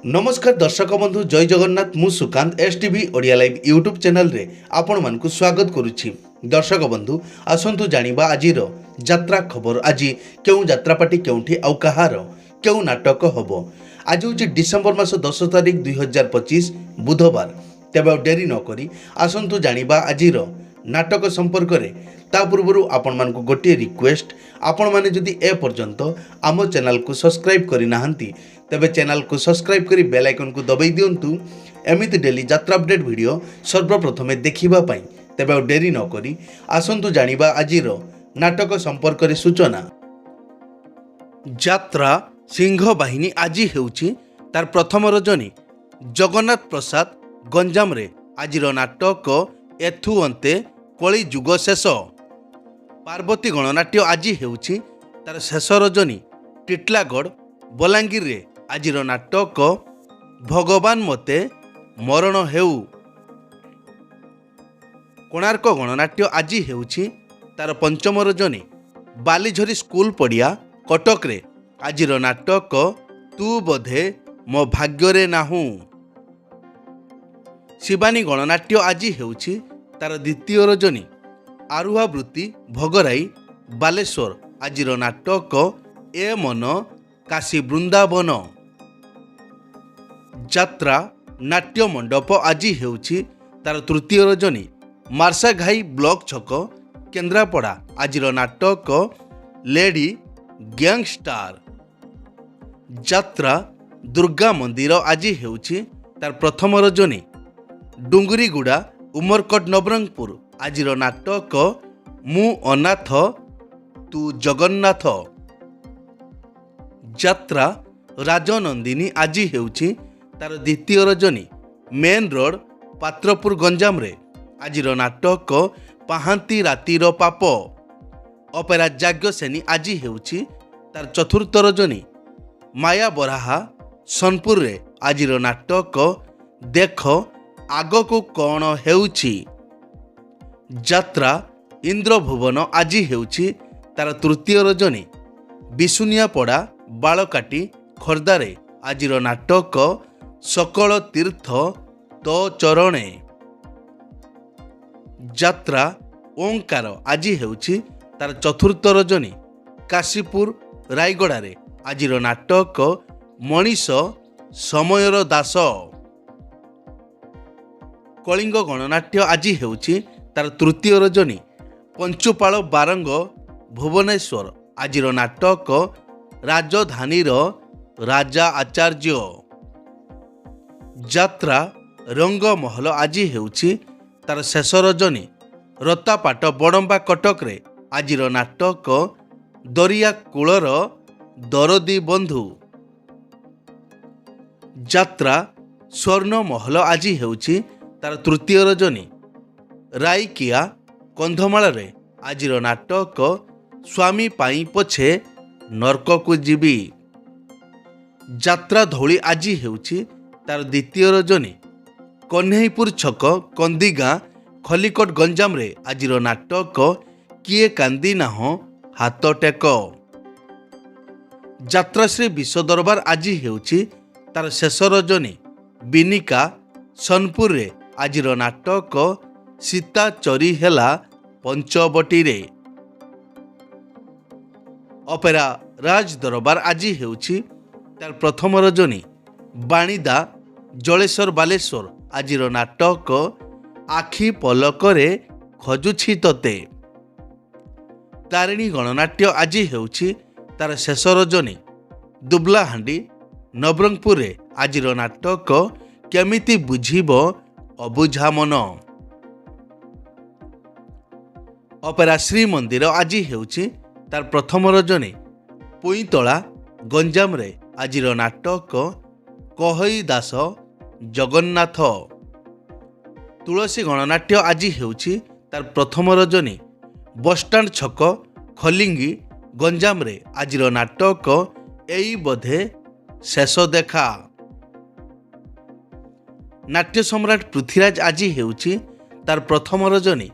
नमस्कार दर्शक बंधु जय जगन्नाथ मु Sukant STV Odia live YouTube channel रे आपण मानकु स्वागत करुछि। दर्शक बंधु आसंतु जानिबा आजिर यात्रा खबर। आज केउ यात्रा पार्टी केउठी आउ कहार केउ नाटक हबो। आज होछि डिसेंबर मास 10 तारिख 2025 बुधवार। तेबे डेरी न करी आसंतु जानिबा आजिर नाटक संपर्क रे। ता पूर्व आपण मानकु गोटे रिक्वेस्ट, आपण माने जदि ए पर्यंत आम चैनल को सब्सक्राइब करि नाहंती तेबे चैनल को सब्सक्राइब करी बेल आइकन को दबाई दियंतु। एमिति डेली यात्रा अपडेट वीडियो सर्वप्रथमे देखिबा पई। तेबे डेरी न करी आसंतु जानिबा आजिर नाटक संपर्क रे सूचना। यात्रा सिंह बाहिनी आज हेउछि तार प्रथम रजनी। जगन्नाथ प्रसाद गंजाम रे आजिर नाटक एथु अंते कली जुग शेष। पार्वती गणनाट्य आज हेउछि तार शेष रजनी। टिटलागढ़ बलांगीर रे आजिर नाटक भगवान मते मरण हेउ। कोणार्क गणनाट्य आज हेउछि तार पंचम रजनी। बालीझरी स्कूल पड़िया कटक रे आजिर नाटक तू बोधे मो भाग्ୟରେ नाहू। शिवानी गणनाट्य आज हेउछि तार द्वितीय रजनी। आरुहा वृत्ति भोगराई बालेश्वर आजिर नाटक ए मन काशी बृंदावन। यात्रा नाट्य मंडप आज हेउछि तार तृतीय रजनी। मार्साघाई ब्लॉक छक केन्द्रापड़ा आजिर नाटक लेडी गैंगस्टार। यात्रा दुर्गा मंदिर आज हेउछि तार प्रथम रजनी। डुंगरीगुड़ा उमरकट नवरंगपुर आजिर नाटक मु अनाथ तू जगन्नाथ। यात्रा राजनंदिनी आज हेउछि तार द्वितीय रजनी। मेन रोड पात्रपुर गंजाम रे आजिर नाटक पाहांती रातिर पाप। अपेरा जाग्यसेनी आज हेउछि तार चतुर्थ रजनी। माया बराहा सोनपुर रे आजिर नाटक देख आगको कौन हेउछि। यात्रा इंद्रभुवन आज हेउछि तार तृतीय रजनी। बिसुनियापड़ा बालकाटी खोर्धारे आजिर नाटक सकल तीर्थ तो चरणे। यात्रा ओंकार आज हेउछि तार चतुर्थ रजनी। काशीपुर रायगड़ारे आजिर नाटक मनीष समयर दास। कलिंग गणनाट्य आज हेउछि तार तृतीय रजनी। पंचुपाल बारंग भुवनेश्वर आजिर नाटक राजधानीर राजा आचार्य। यात्रा रंगमहल आज हेउछि तार शेष रजनी। रतापाट बड़ंबा कटक रे आजिर नाटक दरिया कूलर दरदी बंधु। यात्रा स्वर्णमहल आज हेउछि तार तृतीय रजनी। रायकिया कंधमाल रे आजिर नाटक स्वामी पाई पछे नरक को जीवी। यात्रा धौली आज हेउछि तार द्वितीय रजनी। कन्हैपुर छक कंदीगाँ खलिकोट गंजाम रे आजिर नाटक किए कांदी नाह हाथ टेक। यात्राश्री विश्व दरबार आज हेउछि तार शेष रजनी। बिनिका सोनपुर रे आजिर नाटक सीता चोरी हेला पंचवटी रे। अपेरा राज दरबार आज हेउछि तार प्रथम रजनी। बाणीदा जलेश्वर बालेश्वर आजिर नाटक आखि पलकरे खजुछि तोते। तारिणी गणनाट्य आज हेउछि तार शेष रजनी। दुबलाहांडी नवरंगपुर रे आजिर नाटक केमिति बुझिब अबुझा मन। अपेरा श्रीमंदिर आज हेउछि तार प्रथम रजनी। पुईतला गंजाम रे आजिर नाटक कहई दास जगन्नाथ। तुलसी गणनाट्य आज हेउछि तार प्रथम रजनी। बसस्टाण्ड छक खलिंगी गंजाम रे आजिर नाटक एई बोधे शेष देखा। नाट्य सम्राट पृथ्वीराज आज हेउछि तार प्रथम रजनी।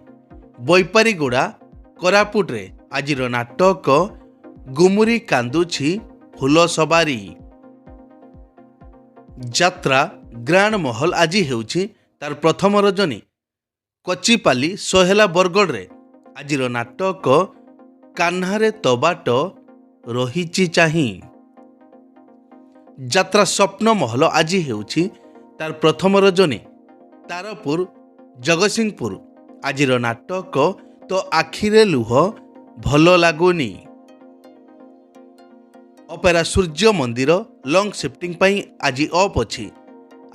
बैपारीगुड़ा कोरापुट रे आजिर नाटक गुमुरी कांदुछि फूल सवारी। ଯାତ୍ରା ଗ୍ରାଣ୍ଡ ମହଲ ଆଜି ହେଉଛି ତାର ପ୍ରଥମ ରଜନୀ। କଚିପାଲି ସହେଲା ବରଗଡ଼ରେ ଆଜିର ନାଟକ କାହ୍ନାରେ ତବାଟ ରହିଛି ଚାହିଁ। ଯାତ୍ରା ସ୍ୱପ୍ନ ମହଲ ଆଜି ହେଉଛି ତାର ପ୍ରଥମ ରଜନୀ। ତାରପୁର ଜଗତସିଂହପୁର ଆଜିର ନାଟକ ତୋ ଆଖିରେ ଲୁହ ଭଲ ଲାଗୁନି। ଅପେରା ସୂର୍ଯ୍ୟ ମନ୍ଦିର ଲଙ୍ଗ ସିଫ୍ଟିଂ ପାଇଁ ଆଜି ଅଫ୍ ଅଛି।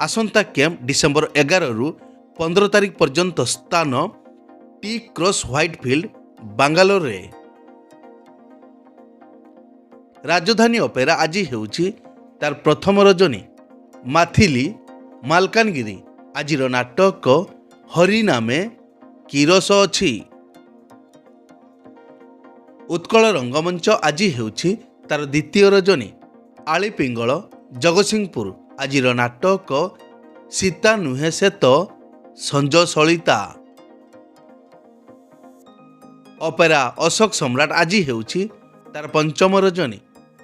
ଆସନ୍ତା କ୍ୟାମ୍ପ ଡିସେମ୍ବର 11ରୁ 15 ତାରିଖ ପର୍ଯ୍ୟନ୍ତ। ସ୍ଥାନ ଟି କ୍ରସ୍ ହ୍ୱାଇଟଫିଲ୍ଡ ବାଙ୍ଗାଲୋରରେ। ରାଜଧାନୀ ଅପେରା ଆଜି ହେଉଛି ତାର ପ୍ରଥମ ରଜନୀ। ମାଥିଲି ମାଲକାନଗିରି ଆଜିର ନାଟକ ହରିନାମେ କିରସ ଅଛି। ଉତ୍କଳ ରଙ୍ଗମଞ୍ଚ ଆଜି ହେଉଛି ତାର ଦ୍ୱିତୀୟ ରଜନୀ। ଆଳିପିଙ୍ଗଳ ଜଗତସିଂହପୁର ଆଜିର ନାଟକ ସୀତା ନୁହେଁ ସେ ତ ସଞ୍ଜ ସଳିତା। ଅପେରା ଅଶୋକ ସମ୍ରାଟ ଆଜି ହେଉଛି ତାର ପଞ୍ଚମ ରଜନୀ।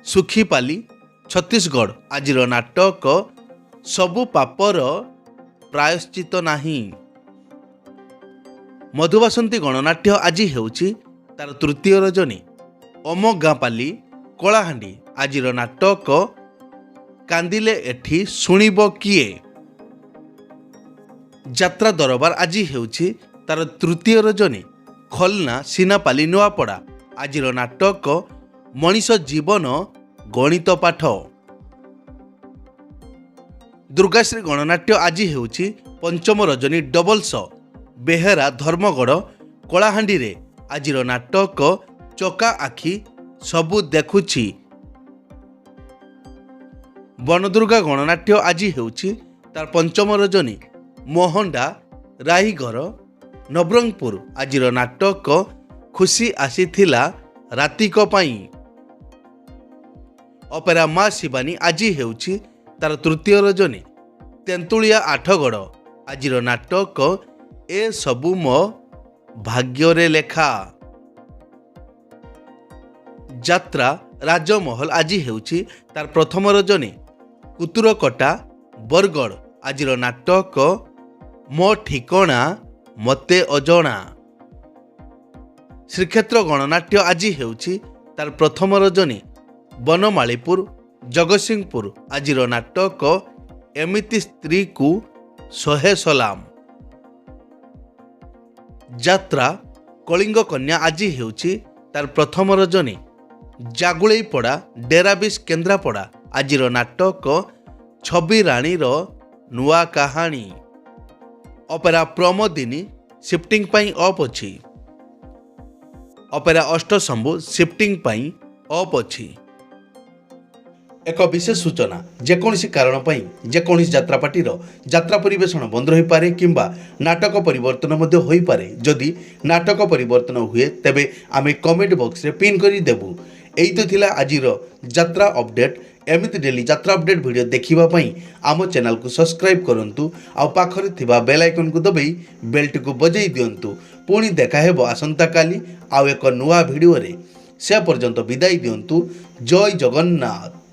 ସୁଖିପାଲି ଛତିଶଗଡ଼ ଆଜିର ନାଟକ ସବୁ ପାପର ପ୍ରାୟଶ୍ଚିତ ନାହିଁ। ମଧୁବାସନ୍ତୀ ଗଣନାଟ୍ୟ ଆଜି ହେଉଛି ତାର ତୃତୀୟ ରଜନୀ। ଅମଗାଁପାଲି କଳାହାଣ୍ଡି ଆଜିର ନାଟକ କାନ୍ଦିଲେ ଏଠି ଶୁଣିବ କିଏ। ଯାତ୍ରା ଦରବାର ଆଜି ହେଉଛି ତାର ତୃତୀୟ ରଜନୀ। ଖଲନା ସିନାପାଲି ନୂଆପଡ଼ା ଆଜିର ନାଟକ ମଣିଷ ଜୀବନ ଗଣିତ ପାଠ। ଦୁର୍ଗାଶ୍ରୀ ଗଣନାଟ୍ୟ ଆଜି ହେଉଛି ପଞ୍ଚମ ରଜନୀ। ଡବଲ୍ସ ବେହେରା ଧର୍ମଗଡ଼ କଳାହାଣ୍ଡିରେ ଆଜିର ନାଟକ ଚକା ଆଖି ସବୁ ଦେଖୁଛି। ବନଦୁର୍ଗା ଗଣନାଟ୍ୟ ଆଜି ହେଉଛି ତାର ପଞ୍ଚମ ରଜନୀ। ମୋହଣ୍ଡା ରାଇଘର ନବରଙ୍ଗପୁର ଆଜିର ନାଟକ ଖୁସି ଆସିଥିଲା ରାତିକ ପାଇଁ। ଅପେରା ମା ଶିବାନୀ ଆଜି ହେଉଛି ତାର ତୃତୀୟ ରଜନୀ। ତେନ୍ତୁଳିଆ ଆଠଗଡ଼ ଆଜିର ନାଟକ ଏ ସବୁ ମୋ ଭାଗ୍ୟରେ ଲେଖା। ଯାତ୍ରା ରାଜମହଲ ଆଜି ହେଉଛି ତାର ପ୍ରଥମ ରଜନୀ। କୁତୁରକଟା ବରଗଡ଼ ଆଜିର ନାଟକ ମୋ ଠିକଣା ମୋତେ ଅଜଣା। ଶ୍ରୀକ୍ଷେତ୍ର ଗଣନାଟ୍ୟ ଆଜି ହେଉଛି ତାର ପ୍ରଥମ ରଜନୀ। ବନମାଳୀପୁର ଜଗତସିଂହପୁର ଆଜିର ନାଟକ ଏମିତି ସ୍ତ୍ରୀକୁ ଶହେ ସଲାମ। ଯାତ୍ରା କଳିଙ୍ଗ କନ୍ୟା ଆଜି ହେଉଛି ତାର ପ୍ରଥମ ରଜନୀ। ଜାଗୁଳେଇପଡ଼ା ଡେରାବିଶ କେନ୍ଦ୍ରାପଡ଼ା ଆଜିର ନାଟକ ଛବି ରାଣୀର ନୂଆ କାହାଣୀ। ଅପେରା ପ୍ରମୋଦିନୀ ସିଫ୍ଟିଂ ପାଇଁ ଅଫ୍ ଅଛି। ଅପେରା ଅଷ୍ଟଶମ୍ଭୁ ସିଫ୍ଟିଂ ପାଇଁ ଅଫ୍ ଅଛି। ଏକ ବିଶେଷ ସୂଚନା, ଯେକୌଣସି କାରଣ ପାଇଁ ଯେକୌଣସି ଯାତ୍ରାପାର୍ଟିର ଯାତ୍ରା ପରିବେଷଣ ବନ୍ଦ ରହିପାରେ କିମ୍ବା ନାଟକ ପରିବର୍ତ୍ତନ ମଧ୍ୟ ହୋଇପାରେ। ଯଦି ନାଟକ ପରିବର୍ତ୍ତନ ହୁଏ ତେବେ ଆମେ କମେଣ୍ଟ ବକ୍ସରେ ପିନ୍ କରି ଦେବୁ। ଏଇ ତ ଥିଲା ଆଜିର ଯାତ୍ରା ଅପଡେଟ୍। ଏମିତି ଡେଲି ଯାତ୍ରା ଅପଡେଟ୍ ଭିଡ଼ିଓ ଦେଖିବା ପାଇଁ ଆମ ଚ୍ୟାନେଲକୁ ସବସ୍କ୍ରାଇବ୍ କରନ୍ତୁ ଆଉ ପାଖରେ ଥିବା ବେଲ୍ ଆଇକନ୍କୁ ଦବାଇ ବେଲ୍ଟିକୁ ବଜାଇ ଦିଅନ୍ତୁ। ପୁଣି ଦେଖା ହେବ ଆସନ୍ତାକାଲି ଆଉ ଏକ ନୂଆ ଭିଡ଼ିଓରେ। ସେ ପର୍ଯ୍ୟନ୍ତ ବିଦାୟ ଦିଅନ୍ତୁ। ଜୟ ଜଗନ୍ନାଥ।